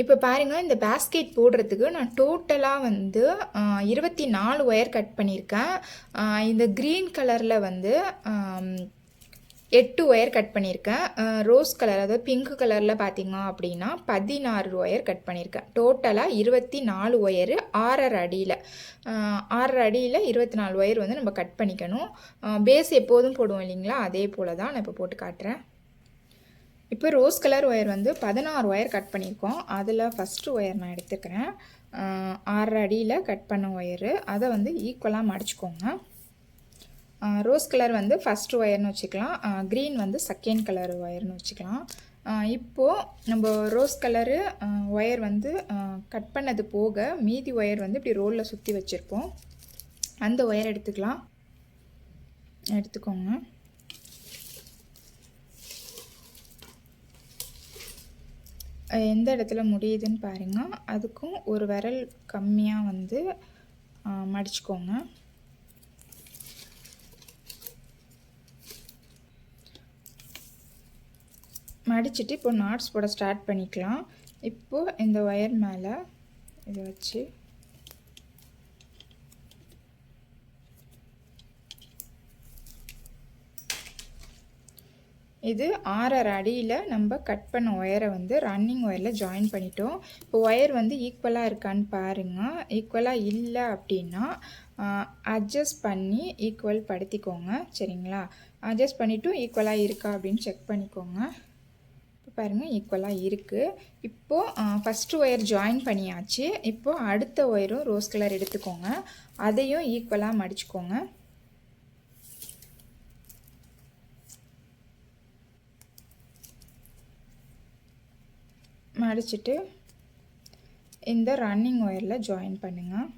இப்போ பாருங்க, இந்த பேஸ்கெட் போடுறதுக்கு நான் டோட்டலா வந்து 24 ஒயர் கட் பண்ணியிருக்கேன். இந்த கிரீன் கலர்ல வந்து 8 ஒயர் கட் பண்ணியிருக்கேன். ரோஸ் கலர் அதாவது பிங்க் கலரில் பார்த்தீங்க அப்படின்னா 16 ஒயர் கட் பண்ணியிருக்கேன். டோட்டலாக 24 ஒயரு 6.5 அடியில் 6.5 அடியில் 24 ஒயர் வந்து நம்ம கட் பண்ணிக்கணும். பேஸ் எப்போதும் போடுவோம் இல்லைங்களா, அதே போல் தான் நான் இப்போ போட்டு காட்டுறேன். இப்போ ரோஸ் கலர் ஒயர் வந்து 16 ஒயர் கட் பண்ணியிருக்கோம். அதில் ஃபஸ்ட்டு ஒயர் நான் எடுத்துக்கிறேன். 6.5 அடியில் கட் பண்ண ஒயரு, அதை வந்து ஈக்குவலாக மடிச்சுக்கோங்க. ரோஸ் கலர் வந்து ஃபஸ்ட்டு ஒயர்னு வச்சுக்கலாம், க்ரீன் வந்து செகண்ட் கலர் ஒயர்னு வச்சுக்கலாம். இப்போது நம்ம ரோஸ் கலரு ஒயர் வந்து கட் பண்ணது போக மீதி ஒயர் வந்து இப்படி ரோலில் சுற்றி வச்சுருப்போம். அந்த ஒயர் எடுத்துக்கோங்க. எந்த இடத்துல முடியுதுன்னு பாருங்கள். அதுக்கும் ஒரு விரல் கம்மியாக வந்து மடிச்சுக்கோங்க. மடிச்சுட்டு இப்போ நாட்ஸ் போட ஸ்டார்ட் பண்ணிக்கலாம். இப்போது இந்த ஒயர் மேலே இதை வச்சு இது 6.5 அடியில் நம்ம கட் பண்ண ஒயரை வந்து ரன்னிங் ஒயரில் ஜாயின் பண்ணிட்டோம். இப்போ ஒயர் வந்து ஈக்குவலாக இருக்கான்னு பாருங்கள். ஈக்குவலாக இல்லை அப்படின்னா அட்ஜஸ்ட் பண்ணி ஈக்குவல் படுத்திக்கோங்க. சரிங்களா, அட்ஜஸ்ட் பண்ணிவிட்டு ஈக்குவலாக இருக்கா அப்படின்னு செக் பண்ணிக்கோங்க. இப்போ பாருங்கள், ஈக்குவலாக இருக்குது. இப்போது ஃபஸ்ட்டு ஒயர் ஜாயின் பண்ணியாச்சு. இப்போது அடுத்த ஒயரும் ரோஸ் கலர் எடுத்துக்கோங்க, அதையும் ஈக்குவலாக மடிச்சுக்கோங்க. மடிச்சுட்டு இந்த ரன்னிங் ஒயரில் ஜாயின் பண்ணுங்கள்.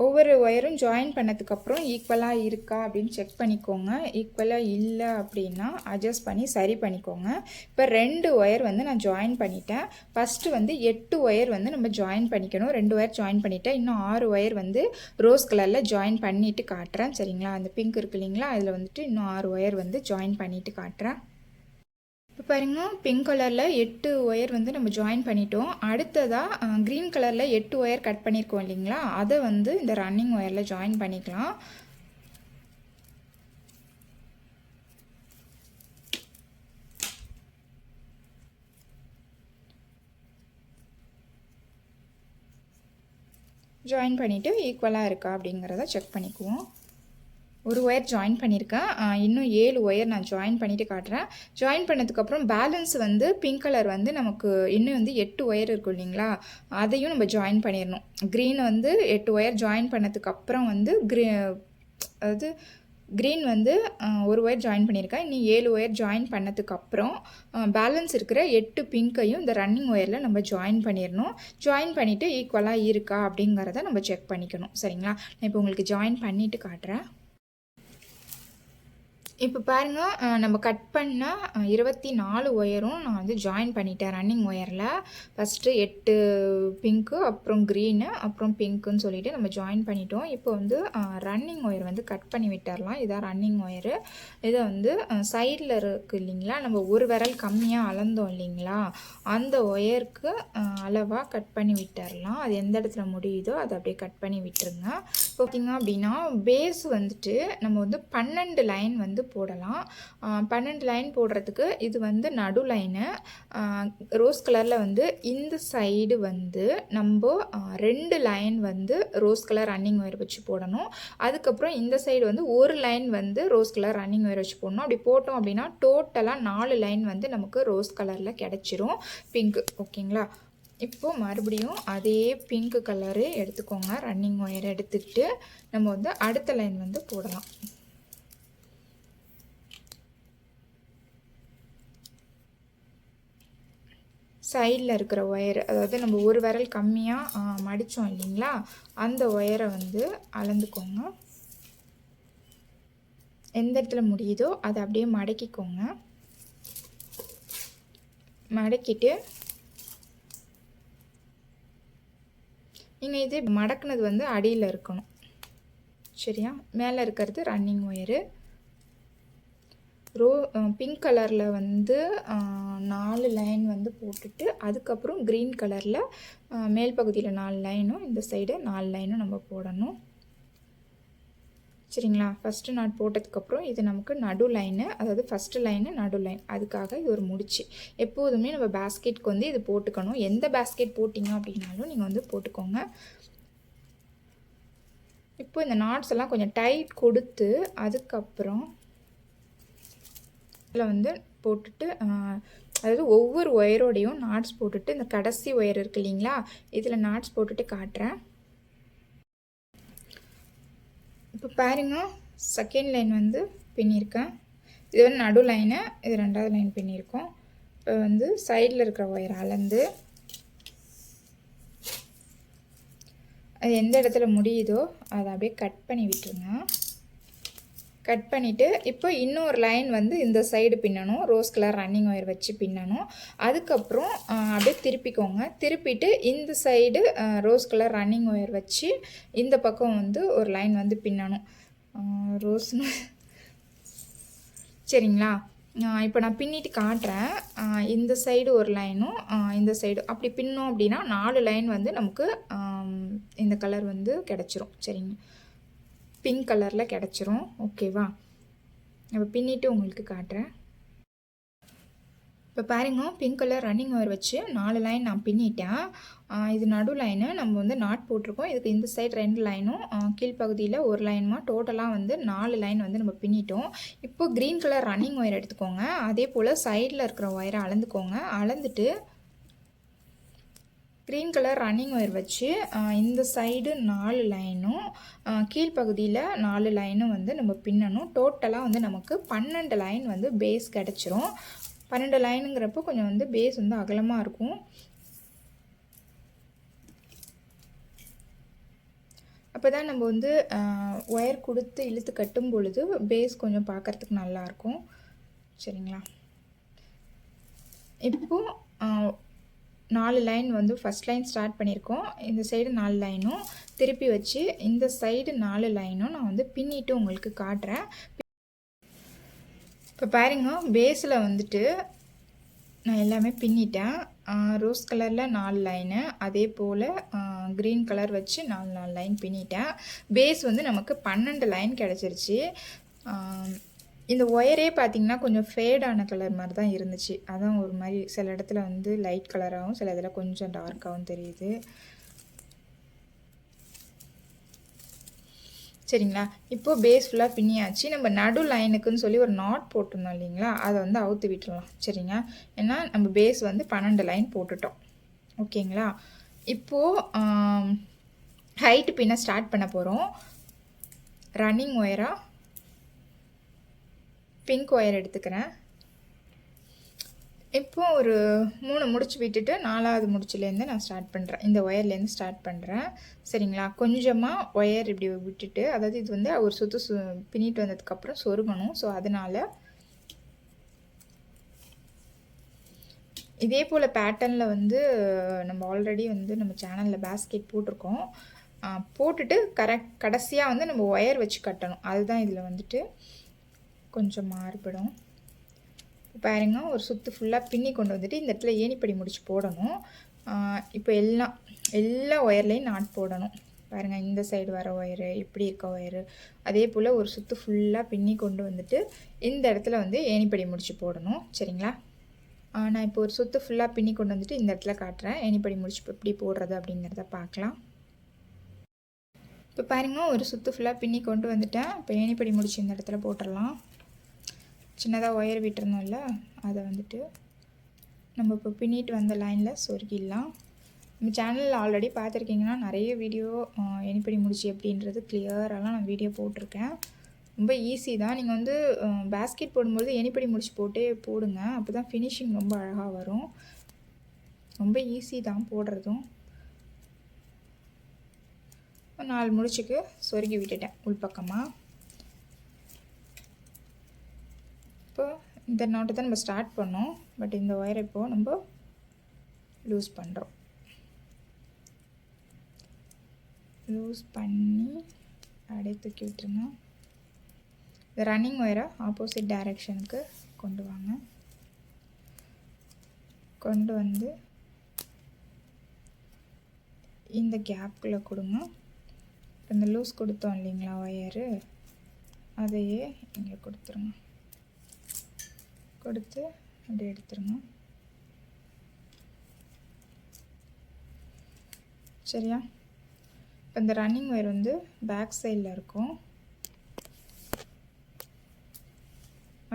ஒவ்வொரு ஒயரும் ஜாயின் பண்ணதுக்கப்புறம் ஈக்குவலாக இருக்கா அப்படின்னு செக் பண்ணிக்கோங்க. ஈக்குவலாக இல்லை அப்படின்னா அட்ஜஸ்ட் பண்ணி சரி பண்ணிக்கோங்க. இப்போ 2 ஒயர் வந்து நான் ஜாயின் பண்ணிட்டேன். ஃபஸ்ட்டு வந்து 8 ஒயர் வந்து நம்ம ஜாயின் பண்ணிக்கணும். 2 ஒயர் ஜாயின் பண்ணிட்டேன். இன்னும் 6 ஒயர் வந்து ரோஸ் கலரில் ஜாயின் பண்ணிவிட்டு காட்டுறேன். சரிங்களா, அந்த பிங்க் இருக்கு இல்லைங்களா, அதில் வந்துட்டு இன்னும் 6 ஒயர் வந்து ஜாயின் பண்ணிவிட்டு காட்டுறேன். இப்போ பாருங்க, பிங்க் கலரில் 8 ஒயர் வந்து நம்ம ஜாயின் பண்ணிட்டோம். அடுத்ததாக க்ரீன் கலரில் 8 ஒயர் கட் பண்ணியிருக்கோம் இல்லைங்களா, அதை வந்து இந்த ரன்னிங் ஒயரில் ஜாயின் பண்ணிக்கலாம். ஜாயின் பண்ணிவிட்டு ஈக்குவலாக இருக்கா அப்படிங்கிறத செக் பண்ணிக்குவோம். ஒரு ஒயர் ஜாயின் பண்ணியிருக்கேன். இன்னும் 7 ஒயர் நான் ஜாயின் பண்ணிவிட்டு காட்டுறேன். ஜாயின் பண்ணதுக்கப்புறம் பேலன்ஸ் வந்து பிங்க் கலர் வந்து நமக்கு இன்னும் வந்து 8 ஒயர் இருக்கும் இல்லைங்களா, அதையும் நம்ம ஜாயின் பண்ணிடணும். க்ரீன் வந்து 8 ஒயர் ஜாயின் பண்ணதுக்கப்புறம் வந்து அதாவது க்ரீன் வந்து ஒரு ஒயர் ஜாயின் பண்ணியிருக்கேன். இன்னும் 7 ஒயர் ஜாயின் பண்ணதுக்கப்புறம் பேலன்ஸ் இருக்கிற 8 பிங்க்கையும் இந்த ரன்னிங் ஒயரில் நம்ம ஜாயின் பண்ணிடணும். ஜாயின் பண்ணிவிட்டு ஈக்குவலாக இருக்கா அப்படிங்கிறத நம்ம செக் பண்ணிக்கணும். சரிங்களா, நான் இப்போ உங்களுக்கு ஜாயின் பண்ணிவிட்டு காட்டுறேன். இப்போ பாருங்கள், நம்ம கட் பண்ண 24 ஒயரும் நான் வந்து ஜாயின் பண்ணிட்டேன் ரன்னிங் ஒயரில். ஃபஸ்ட்டு 8 பிங்க்கு, அப்புறம் க்ரீனு, அப்புறம் பிங்க்குன்னு சொல்லிவிட்டு நம்ம ஜாயின் பண்ணிட்டோம். இப்போ வந்து ரன்னிங் ஒயர் வந்து கட் பண்ணி விட்டுறலாம். இதான் ரன்னிங் ஒயரு. இதை வந்து சைடில் இருக்குது இல்லைங்களா, நம்ம ஒரு விரல் கம்மியாக அளந்தோம் இல்லைங்களா, அந்த ஒயருக்கு அளவாக கட் பண்ணி விட்டுறலாம். அது எந்த இடத்துல முடியுதோ அதை அப்படியே கட் பண்ணி விட்டுருங்க. பார்த்திங்க அப்படின்னா பேஸ் வந்துட்டு நம்ம வந்து 12 லைன் வந்து போடலாம். 12 லைன் போடுறதுக்கு இது வந்து நடு லைனு. ரோஸ் கலரில் வந்து இந்த சைடு வந்து நம்ம 2 லைன் வந்து ரோஸ் கலர் ரன்னிங் ஒயர் வச்சு போடணும். அதுக்கப்புறம் இந்த சைடு வந்து ஒரு லைன் வந்து ரோஸ் கலர் ரன்னிங் ஒயர் வச்சு போடணும். அப்படி போட்டோம் அப்படின்னா டோட்டலாக 4 லைன் வந்து நமக்கு ரோஸ் கலரில் கிடச்சிரும், பிங்க்கு. ஓகேங்களா, இப்போது மறுபடியும் அதே பிங்க் கலரு எடுத்துக்கோங்க. ரன்னிங் ஒயர் எடுத்துக்கிட்டு நம்ம வந்து அடுத்த லைன் வந்து போடலாம். சைடில் இருக்கிற ஒயர், அதாவது நம்ம ஒரு விரல் கம்மியாக மடித்தோம் இல்லைங்களா, அந்த ஒயரை வந்து அளந்துக்கோங்க. எந்த இடத்துல முடியுதோ அதை அப்படியே மடக்கிக்கோங்க. மடக்கிட்டு நீங்கள் இது மடக்குனது வந்து அடியில் இருக்கணும். சரியா, மேலே இருக்கிறது ரன்னிங் ஒயரு. பிங்க் கலரில் வந்து 4 லைன் வந்து போட்டுட்டு அதுக்கப்புறம் க்ரீன் கலரில் மேல் பகுதியில் 4 லைனும் இந்த சைடு 4 லைனும் நம்ம போடணும். சரிங்களா? ஃபஸ்ட்டு நாட் போட்டதுக்கப்புறம் இது நமக்கு நடு லைனு, அதாவது ஃபஸ்ட்டு லைனு நடு லைன், அதுக்காக இது ஒரு முடிச்சு. எப்போதுமே நம்ம பேஸ்கெட்க்கு வந்து இது போட்டுக்கணும். எந்த பேஸ்கெட் போட்டிங்க அப்படின்னாலும் நீங்கள் வந்து போட்டுக்கோங்க. இப்போ இந்த நாட்ஸ் எல்லாம் கொஞ்சம் டைட் கொடுத்து அதுக்கப்புறம் இதில் வந்து போட்டுட்டு அதாவது ஒவ்வொரு ஒயரோடையும் நாட்ஸ் போட்டுட்டு இந்த கடைசி ஒயர் இருக்குது இல்லைங்களா, இதில் நாட்ஸ் போட்டுட்டு காட்டுறேன். இப்போ பாருங்க, செகண்ட் லைன் வந்து பின்னியிருக்கேன். இது வந்து நடு லைனு, இது 2வது லைன் பின்னியிருக்கோம். இப்போ வந்து சைடில் இருக்கிற ஒயர் அளந்து அது எந்த இடத்துல முடியுதோ அதை அப்படியே கட் பண்ணி விட்டுருங்க. கட் பண்ணிவிட்டு இப்போ இன்னொரு லைன் வந்து இந்த சைடு பின்னணும். ரோஸ் கலர் ரன்னிங் ஒயர் வச்சு பின்னணும். அதுக்கப்புறம் அப்படியே திருப்பிக்கோங்க. திருப்பிட்டு இந்த side rose colour running wire வச்சு இந்த பக்கம் வந்து ஒரு லைன் வந்து பின்னணும். ரோஸ்னு சரிங்களா? இப்போ நான் பின்னிட்டு காட்டுறேன். இந்த சைடு ஒரு லைனும் இந்த சைடு அப்படி பின்னோம் அப்படின்னா 4 லைன் வந்து நமக்கு இந்த கலர் வந்து கிடச்சிரும். சரிங்க, பிங்க் கலரில் கிடச்சிரும். ஓகேவா? இப்போ பின்னிட்டு உங்களுக்கு காட்டுறேன். இப்போ பாருங்க, பிங்க் கலர் ரன்னிங் ஒயர் வச்சு 4 லைன் நான் பின்னிட்டேன். இது நடு லைனு நம்ம வந்து நாட் போட்டிருக்கோம். இதுக்கு இந்த சைடு 2 லைனும் கீழ்ப்பகுதியில் ஒரு லைனுமா டோட்டலாக வந்து 4 லைன் வந்து நம்ம பின்னிட்டோம். இப்போ க்ரீன் கலர் ரன்னிங் ஒயர் எடுத்துக்கோங்க. அதே போல் சைடில் இருக்கிற ஒயரை அளந்துக்கோங்க. அளந்துட்டு க்ரீன் கலர் ரன்னிங் ஒயர் வச்சு இந்த சைடு 4 லைனும் கீழ்ப்பகுதியில் 4 லைனும் வந்து நம்ம பின்னணும். டோட்டலாக வந்து நமக்கு 12 லைன் வந்து பேஸ் கிடச்சிரும். 12 லைனுங்கிறப்போ கொஞ்சம் வந்து பேஸ் வந்து அகலமாக இருக்கும். அப்போ தான் நம்ம வந்து ஒயர் கொடுத்து இழுத்து கட்டும் பொழுது பேஸ் கொஞ்சம் பார்க்குறதுக்கு நல்லாயிருக்கும். சரிங்களா? இப்போது 4 லைன் வந்து ஃபஸ்ட் லைன் ஸ்டார்ட் பண்ணியிருக்கோம். இந்த சைடு 4 லைனும் திருப்பி வச்சு இந்த சைடு 4 லைனும் நான் வந்து பின்னிட்டு உங்களுக்கு காட்டுறேன். இப்போ பாருங்க, பேஸில் வந்துட்டு நான் எல்லாமே பின்னிட்டேன். ரோஸ் கலரில் 4 லைனு, அதே போல் க்ரீன் கலர் வச்சு 4 லைன் பின்னிட்டேன். பேஸ் வந்து நமக்கு 12 லைன் கிடச்சிருச்சு. இந்த ஒயரே பார்த்திங்கன்னா கொஞ்சம் ஃபேடான கலர் மாதிரி தான் இருந்துச்சு. அதான் ஒரு மாதிரி சில இடத்துல வந்து லைட் கலராகவும் சில இதில் கொஞ்சம் டார்க்காகவும் தெரியுது. சரிங்களா? இப்போது பேஸ் ஃபுல்லாக பின்னியாச்சு. நம்ம நடு லைனுக்குன்னு சொல்லி ஒரு நாட் போட்டிருந்தோம் இல்லைங்களா, அதை வந்து அவுத்து விட்டுடலாம். சரிங்க, ஏன்னா நம்ம பேஸ் வந்து 12 லைன் போட்டுட்டோம். ஓகேங்களா? இப்போது ஹைட்டு பின்ன ஸ்டார்ட் பண்ண போகிறோம். ரன்னிங் ஒயராக பிங்க் ஒயர் எடுத்துக்கிறேன். இப்போ ஒரு 3 முடிச்சு விட்டுட்டு 4வது முடிச்சுலேருந்து நான் ஸ்டார்ட் பண்ணுறேன். இந்த ஒயர்லேருந்து ஸ்டார்ட் பண்ணுறேன். சரிங்களா? கொஞ்சமாக ஒயர் இப்படி விட்டுட்டு, அதாவது இது வந்து ஒரு சுற்று பின்னிட்டு வந்ததுக்கப்புறம் சொருகணும். ஸோ அதனால் இதே போல் பேட்டர்னில் வந்து நம்ம ஆல்ரெடி வந்து நம்ம சேனலில் பேஸ்கெட் போட்டிருக்கோம். போட்டுட்டு கடைசியாக வந்து நம்ம ஒயர் வச்சு கட்டணும். அதுதான் இதில் வந்துட்டு கொஞ்சம் மாறுபடும். பாருங்க, ஒரு சுற்று ஃபுல்லாக பின்னி கொண்டு வந்துட்டு இந்த இடத்துல ஏணிப்படி முடிச்சு போடணும். இப்போ எல்லா ஒயர்லேயும் நாட் போடணும். பாருங்கள், இந்த சைடு வர ஒயரு, இப்படி இருக்க ஒயரு, அதே போல் ஒரு சுற்று ஃபுல்லாக பின்னி கொண்டு வந்துட்டு இந்த இடத்துல வந்து ஏணிப்படி முடிச்சு போடணும். சரிங்களா? நான் இப்போ ஒரு சுற்று ஃபுல்லாக பின்னி கொண்டு வந்துட்டு இந்த இடத்துல காட்டுறேன். ஏணிப்படி முடிச்சு எப்படி போடுறது அப்படிங்கிறத பார்க்கலாம். இப்போ பாருங்கள், ஒரு சுற்று ஃபுல்லாக பின்னி கொண்டு வந்துட்டேன். இப்போ ஏணிப்படி முடிச்சு இந்த இடத்துல போட்டுடலாம். சின்னதாக ஒயர் விட்டுருந்தோம்ல, அதை வந்துட்டு நம்ம இப்போ பின்னிட்டு வந்த லைனில் சொருகிடலாம். நம்ம சேனலில் ஆல்ரெடி பார்த்துருக்கீங்கன்னா நிறைய வீடியோ ஏணிப்படி முடிச்சு எப்படின்றது கிளியராலாம் நான் வீடியோ போட்டிருக்கேன். ரொம்ப ஈஸி தான். நீங்கள் வந்து பேஸ்கெட் போடும்போது ஏணிப்படி முடிச்சு போட்டே போடுங்க. அப்போ தான் ஃபினிஷிங் ரொம்ப அழகாக வரும். ரொம்ப ஈஸி தான் போடுறதும். 4 முடிச்சுக்கு சொருகி விட்டுட்டேன் உள்பக்கமாக. இப்போ இந்த நாட்டை தான் நம்ம ஸ்டார்ட் பண்ணோம். பட் இந்த ஒயரை இப்போது நம்ம லூஸ் பண்ணுறோம். லூஸ் பண்ணி அப்படியே தூக்கி விட்டுருங்க. இந்த ரன்னிங் ஒயரை ஆப்போசிட் டைரெக்ஷனுக்கு கொண்டு வாங்க. கொண்டு வந்து இந்த கேப்புக்குள்ளே கொடுங்க. இந்த லூஸ் கொடுத்தோம் இல்லைங்களா ஒயரு, அதையே இங்கே கொடுத்துருங்க. கொடுத்து அப்படி எடுத்துருங்க. சரியா? இப்போ இந்த ரன்னிங் ஒயர் வந்து பேக் சைடில் இருக்கும்.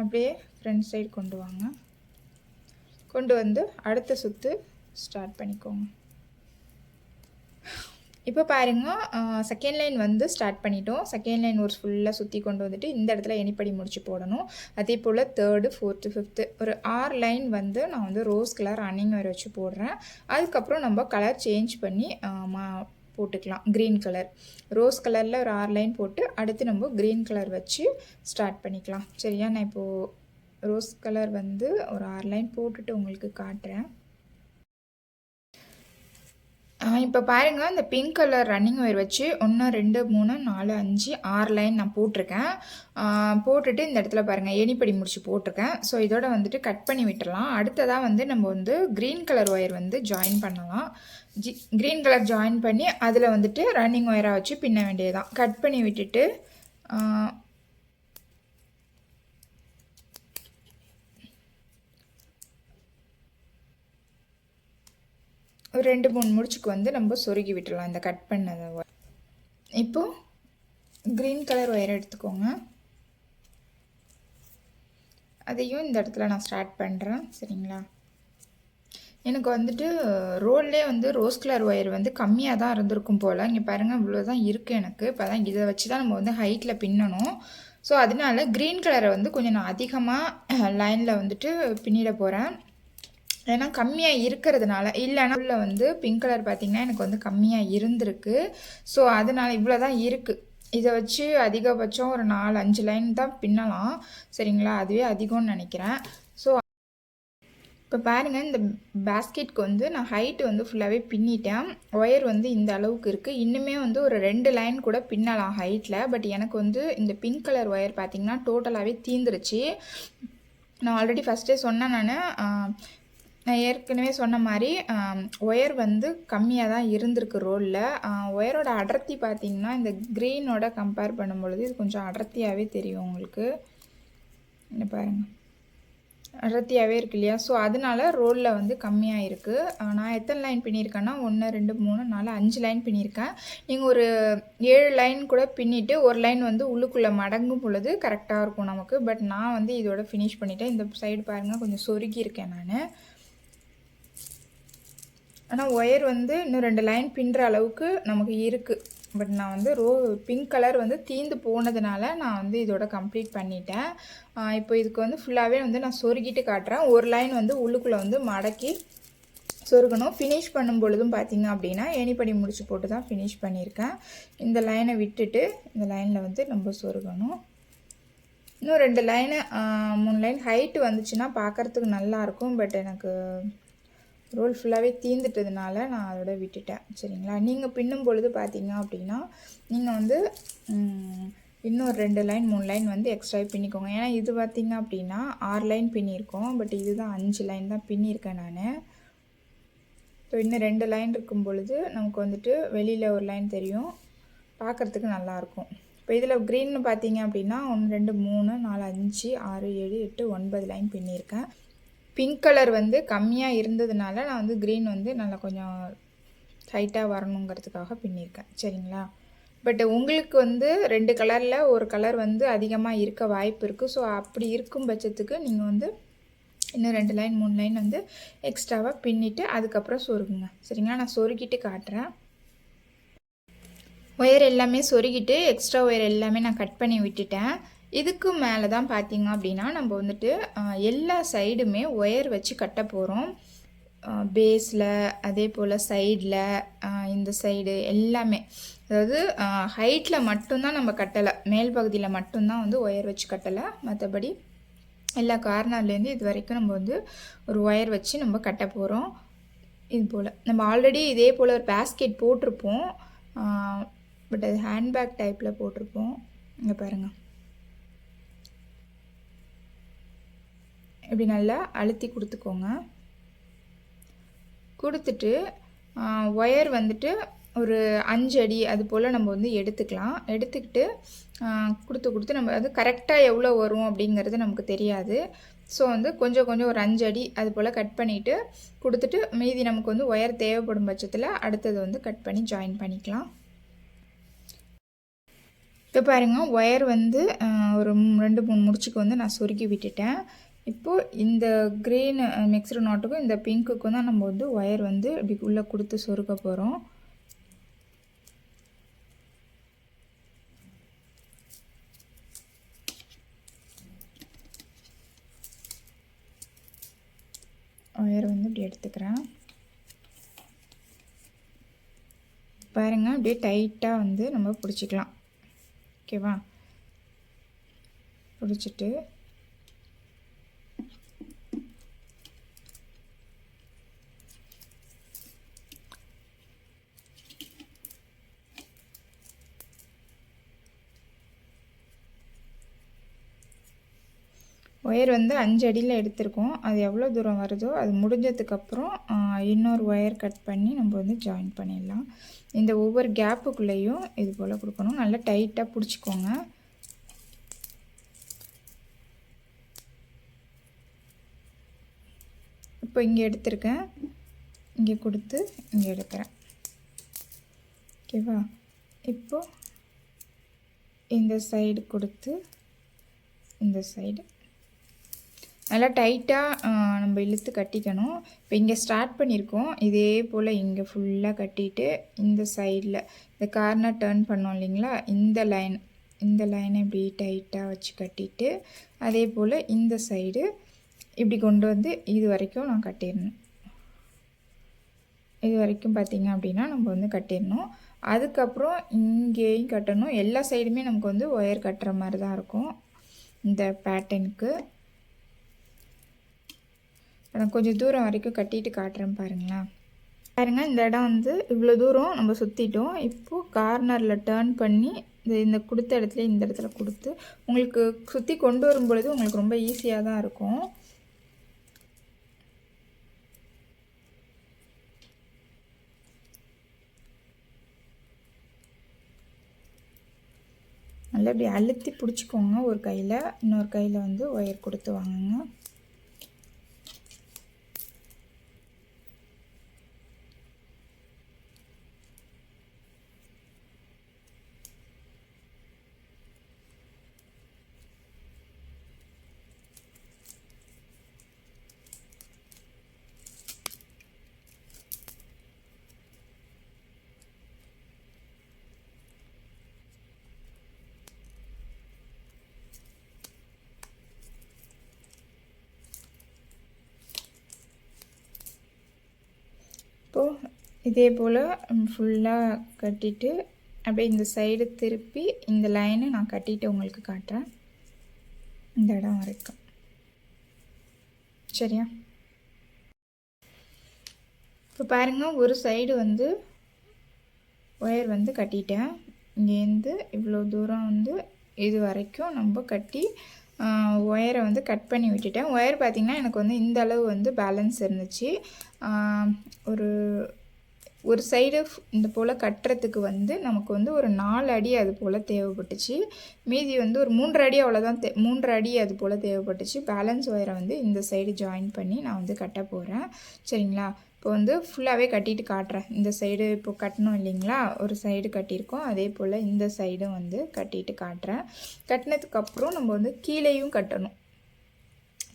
அப்படியே ஃப்ரண்ட் சைடு கொண்டு வாங்க. கொண்டு வந்து அடுத்த சுற்று ஸ்டார்ட் பண்ணிக்கோங்க. இப்போ பாருங்கள், செகண்ட் லைன் வந்து ஸ்டார்ட் பண்ணிட்டோம். செகண்ட் லைன் ஒரு ஃபுல்லாக சுற்றி கொண்டு வந்துட்டு இந்த இடத்துல எனிப்படி முடிச்சு போடணும். அதே போல் தேர்டு, ஃபோர்த்து, ஃபிஃப்த்து ஒரு 6 லைன் வந்து நான் வந்து ரோஸ் கலர் ரன்னிங் ஒயர் வச்சு போடுறேன். அதுக்கப்புறம் நம்ம கலர் சேஞ்ச் பண்ணி போட்டுக்கலாம். க்ரீன் கலர், ரோஸ் கலரில் ஒரு 6 லைன் போட்டு அடுத்து நம்ம க்ரீன் கலர் வச்சு ஸ்டார்ட் பண்ணிக்கலாம். சரியா? நான் இப்போது ரோஸ் கலர் வந்து ஒரு 6 லைன் போட்டுட்டு உங்களுக்கு காட்டுறேன். இப்போ பாருங்கள், இந்த பிங்க் கலர் ரன்னிங் ஒயர் வச்சு 1 2 3 4 5 6 லைன் நான் போட்டிருக்கேன். போட்டுட்டு இந்த இடத்துல பாருங்கள் எனிப்படி முடிச்சு போட்டிருக்கேன். ஸோ இதோட வந்துட்டு கட் பண்ணி விட்டுடலாம். அடுத்ததாக வந்து நம்ம வந்து க்ரீன் கலர் ஒயர் வந்து ஜாயின் பண்ணலாம். க்ரீன் கலர் ஜாயின் பண்ணி அதில் வந்துட்டு ரன்னிங் ஒயராக வச்சு பின்ன வேண்டியதுதான். கட் பண்ணி விட்டுட்டு ஒரு 2 3 முடிச்சுக்கு வந்து நம்ம சொருகி விட்டுடலாம் இந்த கட் பண்ணதை. இப்போது க்ரீன் கலர் ஒயர் எடுத்துக்கோங்க. அதையும் இந்த இடத்துல நான் ஸ்டார்ட் பண்ணுறேன். சரிங்களா? எனக்கு வந்துட்டு ரோல்லே வந்து ரோஸ் கலர் ஒயர் வந்து கம்மியாக தான் இருந்திருக்கும் போல். இங்கே பாருங்கள், இவ்வளோ தான் இருக்குது எனக்கு. இப்போ தான் இதை வச்சு தான் நம்ம வந்து ஹைட்டில் பின்னணும். ஸோ அதனால க்ரீன் கலரை வந்து கொஞ்சம் நான் அதிகமாக லைனில் வந்துட்டு பின்னிட போகிறேன். ஏன்னா கம்மியாக இருக்கிறதுனால. இல்லைன்னா உள்ள வந்து பிங்க் கலர் பார்த்திங்கன்னா எனக்கு வந்து கம்மியாக இருந்திருக்கு. ஸோ அதனால் இவ்வளோ தான் இருக்குது. இதை வச்சு அதிகபட்சம் ஒரு 4 5 லைன் தான் பின்னலாம். சரிங்களா? அதுவே அதிகம்னு நினைக்கிறேன். ஸோ இப்போ பாருங்கள், இந்த பேஸ்கெட்க்கு வந்து நான் ஹைட்டு வந்து ஃபுல்லாகவே பின்னிட்டேன். ஒயர் வந்து இந்த அளவுக்கு இருக்குது. இன்னுமே வந்து ஒரு 2 லைன் கூட பின்னலாம் ஹைட்டில். பட் எனக்கு வந்து இந்த பிங்க் கலர் ஒயர் பார்த்திங்கன்னா டோட்டலாகவே தீந்துருச்சு. நான் ஆல்ரெடி ஃபஸ்ட்டே சொன்னேன். நான் ஏற்கனவே சொன்ன மாதிரி ஒயர் வந்து கம்மியாக தான் இருந்திருக்கு ரோலில். ஒயரோட அடர்த்தி பார்த்திங்கன்னா இந்த க்ரீனோட கம்பேர் பண்ணும்பொழுது இது கொஞ்சம் அடர்த்தியாகவே தெரியும் உங்களுக்கு. என்ன பாருங்கள், அடர்த்தியாகவே இருக்கு இல்லையா? ஸோ அதனால ரோலில் வந்து கம்மியாக இருக்குது. நான் எத்தனை லைன் பின்னியிருக்கேன்னா 1 2 3 4 5 லைன் பின்னியிருக்கேன். நீங்கள் ஒரு 7 லைன் கூட பின்னிட்டு ஒரு லைன் வந்து உள்ளுக்குள்ளே மடங்கும் பொழுது கரெக்டாக இருக்கும் நமக்கு. பட் நான் வந்து இதோட ஃபினிஷ் பண்ணிவிட்டேன். இந்த சைடு பாருங்கள், கொஞ்சம் சொருகி இருக்கேன் நான். ஆனால் ஒயர் வந்து இன்னும் 2 லைன் பின்னுற அளவுக்கு நமக்கு இருக்குது. பட் நான் வந்து பிங்க் கலர் வந்து தீந்து போனதுனால நான் வந்து இதோட கம்ப்ளீட் பண்ணிட்டேன். இப்போ இதுக்கு வந்து ஃபுல்லாகவே வந்து நான் சொருகிட்டு காட்டுறேன். ஒரு லைன் வந்து உள்ளுக்குள்ளே வந்து மடக்கி சொருகணும். ஃபினிஷ் பண்ணும் பொழுதும் பார்த்திங்க அப்படின்னா எனிப்படி முடிச்சு போட்டு தான் ஃபினிஷ் பண்ணியிருக்கேன். இந்த லைனை விட்டுட்டு இந்த லைனில் வந்து நம்ம சொருகணும். இன்னும் 2 லைனு 3 லைன் ஹைட்டு வந்துச்சுன்னா பார்க்குறதுக்கு நல்லாயிருக்கும். பட் எனக்கு ரோல் ஃபுல்லாகவே தீந்துட்டதுனால நான் அதோட விட்டுட்டேன். சரிங்களா? நீங்கள் பின்னும் பொழுது பார்த்தீங்க அப்படின்னா நீங்கள் வந்து இன்னும் 2 லைன் 3 லைன் வந்து எக்ஸ்ட்ரா பின்னிக்கோங்க. ஏன்னா இது பார்த்திங்க அப்படின்னா 6 லைன் பின்னியிருக்கோம். பட் இதுதான் 5 லைன் தான் பின்னியிருக்கேன் நான். ஸோ இன்னும் 2 லைன் இருக்கும் பொழுது நமக்கு வந்துட்டு வெளியில் ஒரு லைன் தெரியும், பார்க்குறதுக்கு நல்லாயிருக்கும். இப்போ இதில் க்ரீன்னு பார்த்தீங்க அப்படின்னா 1 2 3 4 5 6 7 8 9 லைன் பின்னியிருக்கேன். பிங்க் கலர் வந்து கம்மியாக இருந்ததுனால நான் வந்து க்ரீன் வந்து நல்லா கொஞ்சம் டைட்டாக வரணுங்கிறதுக்காக பின்னியிருக்கேன். சரிங்களா? பட் உங்களுக்கு வந்து 2 கலரில் ஒரு கலர் வந்து அதிகமாக இருக்க வாய்ப்பு இருக்குது. ஸோ அப்படி இருக்கும் பட்சத்துக்கு நீங்கள் வந்து இன்னும் 2 லைன் 3 லைன் வந்து எக்ஸ்ட்ராவாக பின்னிட்டு அதுக்கப்புறம் சொருகுங்க. சரிங்களா? நான் சொருகிட்டு காட்டுறேன். ஒயர் எல்லாமே சொருகிட்டு எக்ஸ்ட்ரா ஒயர் எல்லாமே நான் கட் பண்ணி விட்டுட்டேன். இதுக்கு மேலே தான் பார்த்திங்க அப்படின்னா நம்ம வந்துட்டு எல்லா சைடுமே ஒயர் வச்சு கட்ட போகிறோம். பேஸில், அதே போல் சைடில், இந்த சைடு எல்லாமே. அதாவது ஹைட்டில் மட்டும்தான் நம்ம கட்டலை, மேல் பகுதியில் மட்டும்தான் வந்து ஒயர் வச்சு கட்டலை. மற்றபடி எல்லா கார்னர்லேருந்து இது வரைக்கும் நம்ம வந்து ஒரு ஒயர் வச்சு நம்ம கட்ட போகிறோம். இது போல் நம்ம ஆல்ரெடி இதே போல் ஒரு பேஸ்கெட் போட்டிருப்போம். பட் அது ஹேண்ட்பேக் டைப்பில் போட்டிருப்போம். இங்கே பாருங்கள், இப்படி நல்லா அழுத்தி கொடுத்துக்கோங்க. கொடுத்துட்டு ஒயர் வந்துட்டு ஒரு 5 அடி அது போல் நம்ம வந்து எடுத்துக்கலாம். எடுத்துக்கிட்டு கொடுத்து நம்ம அது கரெக்டாக எவ்வளோ வரும் அப்படிங்கிறது நமக்கு தெரியாது. ஸோ வந்து கொஞ்சம் கொஞ்சம் ஒரு 5 அடி அது போல் கட் பண்ணிவிட்டு கொடுத்துட்டு மீதி நமக்கு வந்து ஒயர் தேவைப்படும் பட்சத்தில் அடுத்தது வந்து கட் பண்ணி ஜாயின் பண்ணிக்கலாம். இப்போ பாருங்கள், ஒயர் வந்து ஒரு 2-3 முடிச்சுக்கு வந்து நான் சொருகி விட்டுட்டேன். இப்போது இந்த க்ரீன் மிக்ஸ்டு நாட்டுக்கும் இந்த பிங்க்குக்கும் தான் நம்ம வந்து ஒயர் வந்து இப்படி உள்ளே கொடுத்து சொருக போகிறோம். ஒயர் வந்து இப்படி எடுத்துக்கிறேன். பாருங்கள், அப்படியே டைட்டாக வந்து நம்ம பிடிச்சிக்கலாம். ஓகேவா? பிடிச்சிட்டு ஒயர் வந்து 5 அடியில் எடுத்திருக்கோம். அது எவ்வளோ தூரம் வருதோ அது முடிஞ்சதுக்கப்புறம் இன்னொரு ஒயர் கட் பண்ணி நம்ம வந்து ஜாயின் பண்ணிடலாம். இந்த ஒவ்வொரு கேப்புக்குள்ளேயும் இது போல் கொடுக்கணும். நல்லா டைட்டாக பிடிச்சிக்கோங்க. இப்போ இங்கே எடுத்திருக்கேன், இங்கே கொடுத்து இங்கே எடுக்கிறேன். ஓகேவா? இப்போது இந்த சைடு கொடுத்து இந்த சைடு நல்லா டைட்டாக நம்ம இழுத்து கட்டிக்கணும். இப்போ இங்கே ஸ்டார்ட் பண்ணியிருக்கோம், இதே போல் இங்கே ஃபுல்லாக கட்டிட்டு இந்த சைடில் இந்த கார்னர் டர்ன் பண்ணோம் இல்லைங்களா, இந்த லைனை இப்படி டைட்டாக வச்சு கட்டிட்டு அதே போல் இந்த சைடு இப்படி கொண்டு வந்து இது வரைக்கும் நான் கட்டிடணும். இது வரைக்கும் பார்த்திங்க அப்படின்னா நம்ம வந்து கட்டிடணும். அதுக்கப்புறம் இங்கேயும் கட்டணும். எல்லா சைடுமே நமக்கு வந்து ஒயர் கட்டுற மாதிரி தான் இருக்கும் இந்த பேட்டர்னுக்கு. நான் கொஞ்சம் தூரம் வரைக்கும் கட்டிட்டு காட்டுறேன் பாருங்களேன். பாருங்கள், இந்த இடம் வந்து இவ்வளோ தூரம் நம்ம சுற்றிட்டோம். இப்போது கார்னரில் டேர்ன் பண்ணி இந்த கொடுத்த இடத்துல இந்த இடத்துல கொடுத்து உங்களுக்கு சுற்றி கொண்டு வரும் பொழுது உங்களுக்கு ரொம்ப ஈஸியாக தான் இருக்கும். நல்லா இப்படி அழுத்தி பிடிச்சிக்கோங்க. ஒரு கையில் இன்னொரு கையில் வந்து ஒயர் கொடுத்து வாங்குங்க. இப்போது இதே போல் ஃபுல்லாக கட்டிட்டு அப்படியே இந்த சைடு திருப்பி இந்த லைனை நான் கட்டிட்டு உங்களுக்கு காட்டுறேன், இந்த இடம் வரைக்கும். சரியா? இப்போ பாருங்கள், ஒரு சைடு வந்து ஒயர் வந்து கட்டிட்டேன். இங்கேருந்து இவ்வளோ தூரம் வந்து இது வரைக்கும் நம்ம கட்டி ஒயரை வந்து கட் பண்ணி விட்டுட்டேன். ஒயர் பார்த்திங்கன்னா எனக்கு வந்து இந்த அளவு வந்து பேலன்ஸ் இருந்துச்சு. ஒரு சைடு இந்த போல் கட்டுறதுக்கு வந்து நமக்கு வந்து ஒரு 4 அடி அது போல் தேவைப்பட்டுச்சு. மீதி வந்து ஒரு 3 அடி அவ்வளோதான் 3 அடி அது போல் தேவைப்பட்டுச்சு. பேலன்ஸ் ஒயரை வந்து இந்த சைடு ஜாயின் பண்ணி நான் வந்து கட்ட போகிறேன். சரிங்களா? இப்போ வந்து ஃபுல்லாகவே கட்டிட்டு காட்டுறேன். இந்த சைடு இப்போ கட்டணும் இல்லைங்களா, ஒரு சைடு கட்டியிருக்கோம், அதே போல் இந்த சைடும் வந்து கட்டிட்டு காட்டுறேன். கட்டினதுக்கப்புறம் நம்ம வந்து கீழேயும் கட்டணும்.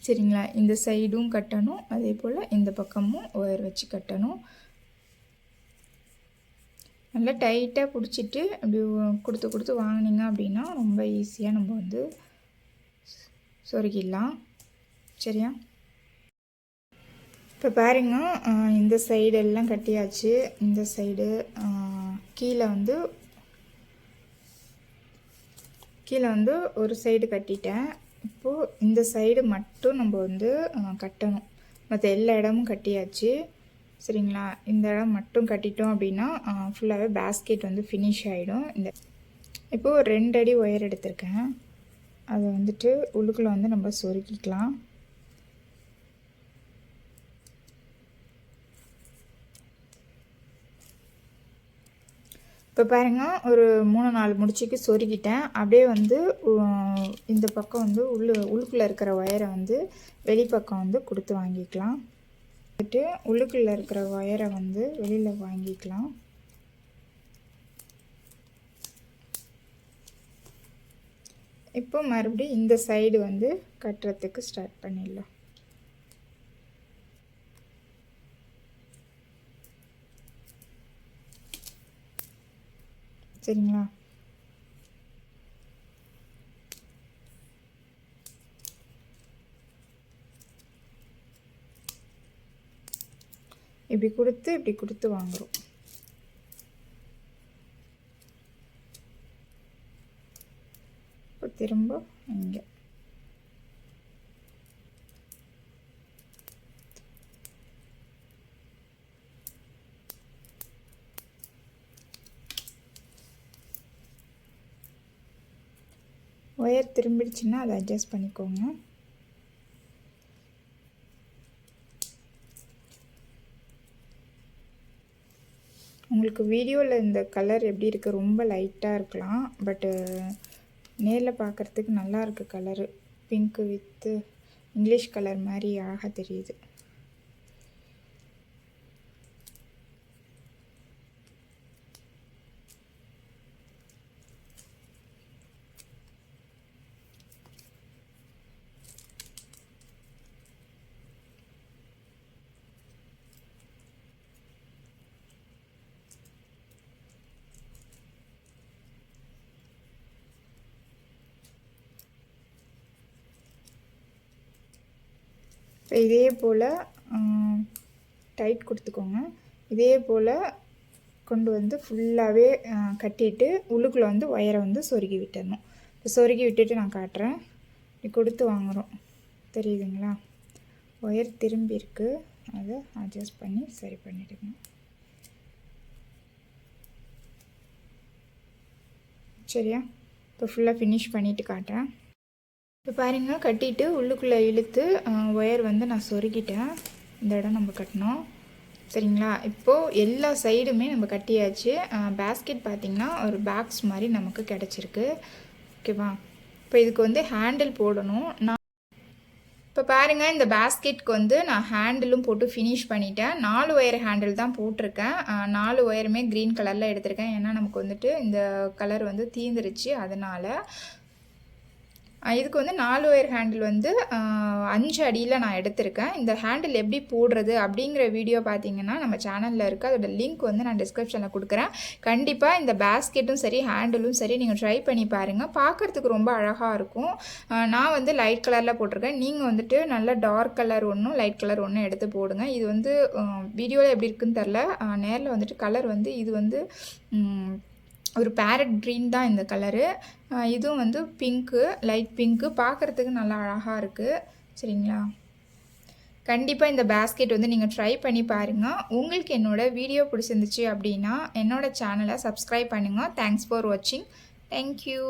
சரிங்களா? இந்த சைடும் கட்டணும், அதே போல் இந்த பக்கமும் ஒயர் வச்சு கட்டணும். நல்லா டைட்டாக பிடிச்சிட்டு அப்படி கொடுத்து வாங்கினீங்க அப்படின்னா ரொம்ப ஈஸியாக நம்ம வந்து சொருகிடலாம். சரியா? இப்போ பாருங்க, இந்த சைடு எல்லாம் கட்டியாச்சு. இந்த சைடு கீழே வந்து ஒரு சைடு கட்டிட்டேன். இப்போது இந்த சைடு மட்டும் நம்ம வந்து கட்டணும். மற்ற எல்லா இடமும் கட்டியாச்சு. சரிங்களா? இந்த இடம் மட்டும் கட்டிட்டோம் அப்படின்னா ஃபுல்லாகவே பேஸ்கெட் வந்து ஃபினிஷ் ஆகிடும். இப்போது 2 அடி ஒயர் எடுத்திருக்கேன். அதை வந்துட்டு உள்ளுக்குள்ளே வந்து நம்ம சொருக்கிக்கலாம். இப்போ பாருங்கள், ஒரு 3-4 முடிச்சுக்கு சொருகிட்டேன். அப்படியே வந்து இந்த பக்கம் வந்து உள்ளுக்குள்ளே இருக்கிற ஒயரை வந்து வெளிப்பக்கம் வந்து கொடுத்து வாங்கிக்கலாம். உள்ளுக்குள்ளே இருக்கிற ஒயரை வந்து வெளியில் வாங்கிக்கலாம். இப்போ மறுபடியும் இந்த சைடு வந்து கட்டுறதுக்கு ஸ்டார்ட் பண்ணிடலாம். சரிங்களா? இப்படி கொடுத்து வாங்குறோம். இப்போ திரும்ப இங்கே ஒயர் திரும்பிடுச்சுன்னா அதை அட்ஜஸ்ட் பண்ணிக்கோங்க. உங்களுக்கு வீடியோவில் இந்த கலர் எப்படி இருக்குது, ரொம்ப லைட்டாக இருக்கலாம். பட்டு நேரில் பார்க்குறதுக்கு நல்லா இருக்குது colour. Pink with English colour மாதிரி அழகாக தெரியுது. இப்போ இதே போல் டைட் கொடுத்துக்கோங்க. இதே போல் கொண்டு வந்து ஃபுல்லாகவே கட்டிட்டு உள்ளுக்குள்ளே வந்து ஒயரை வந்து சொருகி விட்டுடணும். இப்போ சொருகி விட்டுட்டு நான் காட்டுறேன். இப்படி கொடுத்து வாங்குகிறோம், தெரியுதுங்களா? ஒயர் திரும்பி இருக்குது, அதை அட்ஜஸ்ட் பண்ணி சரி பண்ணிவிடுங்க. சரியா? இப்போ ஃபுல்லாக ஃபினிஷ் பண்ணிவிட்டு காட்டுறேன். இப்போ பாருங்கள், கட்டிட்டு உள்ளுக்குள்ளே இழுத்து ஒயர் வந்து நான் சொருகிட்டேன். இந்த இடம் நம்ம கட்டினோம். சரிங்களா? இப்போது எல்லா சைடுமே நம்ம கட்டியாச்சு. பேஸ்கெட் பார்த்திங்கன்னா ஒரு பேக்ஸ் மாதிரி நமக்கு கிடச்சிருக்கு. ஓகேவா? இப்போ இதுக்கு வந்து ஹேண்டில் போடணும். இப்போ பாருங்கள், இந்த பேஸ்கெட்க்கு வந்து நான் ஹேண்டிலும் போட்டு ஃபினிஷ் பண்ணிட்டேன். 4 ஒயர் ஹேண்டில் தான் போட்டிருக்கேன். 4 ஒயருமே க்ரீன் கலரில் எடுத்திருக்கேன். ஏன்னா நமக்கு வந்துட்டு இந்த கலர் வந்து தீந்துருச்சு. அதனால் இதுக்கு வந்து 4 ஒயர் ஹேண்டில் வந்து 5 அடியில் நான் எடுத்திருக்கேன். இந்த ஹேண்டில் எப்படி போடுறது அப்படிங்கிற வீடியோ பார்த்தீங்கன்னா நம்ம சேனலில் இருக்குது. அதோட லிங்க் வந்து நான் டிஸ்கிரிப்ஷனில் கொடுக்குறேன். கண்டிப்பாக இந்த பேஸ்கெட்டும் சரி ஹேண்டிலும் சரி நீங்கள் ட்ரை பண்ணி பாருங்கள். பார்க்குறதுக்கு ரொம்ப அழகாக இருக்கும். நான் வந்து லைட் கலரில் போட்டிருக்கேன். நீங்கள் வந்துட்டு நல்ல டார்க் கலர் ஒன்றும் லைட் கலர் ஒன்றும் எடுத்து போடுங்க. இது வந்து வீடியோவில் எப்படி இருக்குன்னு தெரில, நேரில் வந்துட்டு கலர் வந்து இது வந்து ஒரு பேரட் க்ரீன் தான் இந்த கலரு. இதுவும் வந்து பிங்க்கு, லைட் பிங்க்கு, பார்க்குறதுக்கு நல்லா அழகாக இருக்குது. சரிங்களா? கண்டிப்பாக இந்த பேஸ்கெட் வந்து நீங்கள் ட்ரை பண்ணி பாருங்கள். உங்களுக்கு என்னோடய வீடியோ பிடிச்சிருந்துச்சு அப்படின்னா என்னோடய சேனலை சப்ஸ்கிரைப் பண்ணுங்கள். தேங்க்ஸ் ஃபார் வாட்சிங். தேங்க்யூ.